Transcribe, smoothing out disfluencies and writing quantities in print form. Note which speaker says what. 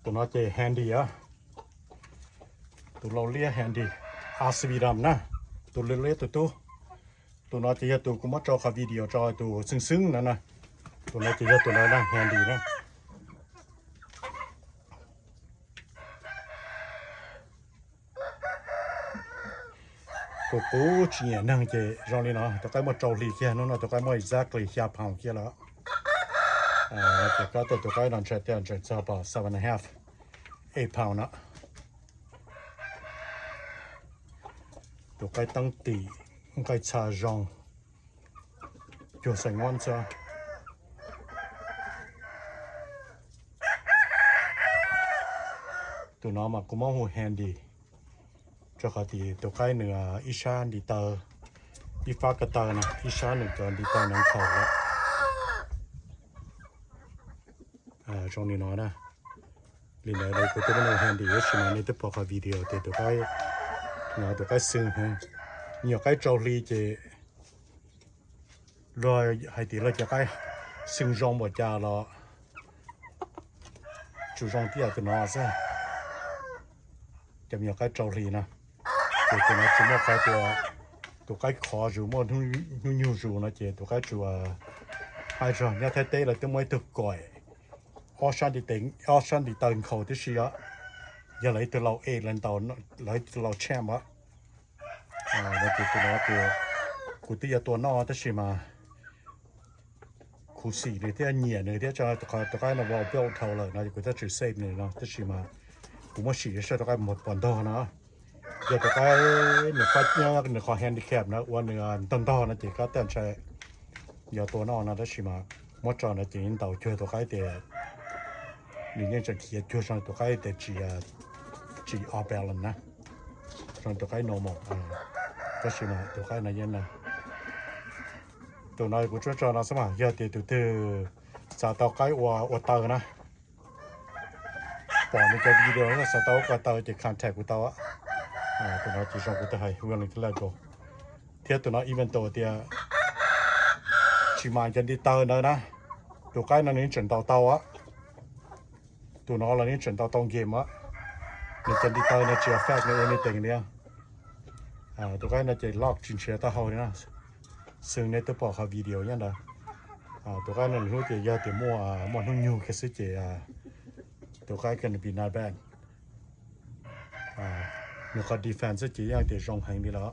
Speaker 1: ตัวน่าจะแฮนดี้อ่ะตัวเราเรียกแฮนดี้อาสวีดามนะตัวเล็กๆตัวน่าจะตัวกูมาจอกับวิดีโอจอตัวซึ้งๆนั่นนะตัวน่าจะตัวนั้นนะแฮนดี้นะกูจีนนั่งเจจอนี่เนาะตัวใกล้มาจอลีแค่นั้นนะตัวใกล้มา exactly แค่poundแค่แล้วตัวใกล้นั่นจะabout 7.5 8 pound นะตัวใกล้ตั้งตีใกล้ชาจง就成溫啫，ตัวน้องมากูมองหัวแฮนดี้จะขอดีตัวใกล้เหนืออีชานดีเตอร์อีฟ้ากระเตอร์นะอีชานหนึ่งตัวดีเตอร์นั่งเขาแล้วช่วงนี้น้อยนะลีน่าเลยกูตัวมันแฮนดี้ก็ชิมาในตัวพอกับวิดีโอแต่ตัวใกล้ตัวใกล้ซึ้งฮะเนี่ยใกล้จอลีเจrồi hay tí là cái sinh rong một cha là chủ rong tia từ nó ra chấm nhiều cái trâu lì nè thì từ nó chỉ một cái từ cái khó rủ một nhiều rủ nó chỉ từ cái chủ hai rồi nhá thay tê là tôi mới thực gọi ở sân đi tận khẩu tí xí á giờ lấy từ lầu A lên tàu lấy từ lầu champ á nó chỉ từ nó từ cụ tiaตัวนอtí xí mà cụ sĩ thì thế nhẹ này thế cho tụi cái là vào biểu thầu rồi nó cũng sẽ chỉ save này nó tức là mà cũng mới sĩ sẽ tụi cái một phần to nó giờ tụi cái nửa phát nhá nửa khó handicap nó quan nửa tận to nó chỉ có tiền chạy giờตัวnó tức là mà mất cho nó chỉ tàu chơi tụi cái để mình nên chỉ kia chơi sang tụi cái để chỉ off balance nè sang tụi cái normal tức là mà tụi cái này như nàyตัวน้อยกูช่วยจอนะสมัยเยอะตีตัวสาวเตาใกล้วัวเตานะปอนในการวิดีโอนะสาวเตากับเตาจะคอนแทคกูเตาอ่ะตัวน้อยจีจงกูจะให้เรื่องนี้ก็แล้วก็เทียบตัวน้อยอีเวนต์ตัวเดียชิมานจะดีเตาเนอะนะตัวใกล้นั่นนี่เฉินเตาอ่ะตัวน้อยเรานี่เฉินเตาเกมอ่ะนี่จะดีเตาเนี่ยจะแฟกในอันนี้ติงเนี่ยตัวใกล้น่าจะลอกชินเชียตาเฮาเนี่ยนะซึ่งในตัวปอเขาวิดีโอยังไงตัวใกล้นั่นรู้จะยาตัวมั่วนุ่งยูแค่สิเจตัวใกล้กันเป็นนาแบนเนี่ยเขาดีแฟนสิเจยังเดี๋ยวจงแห่งนี้แล้ว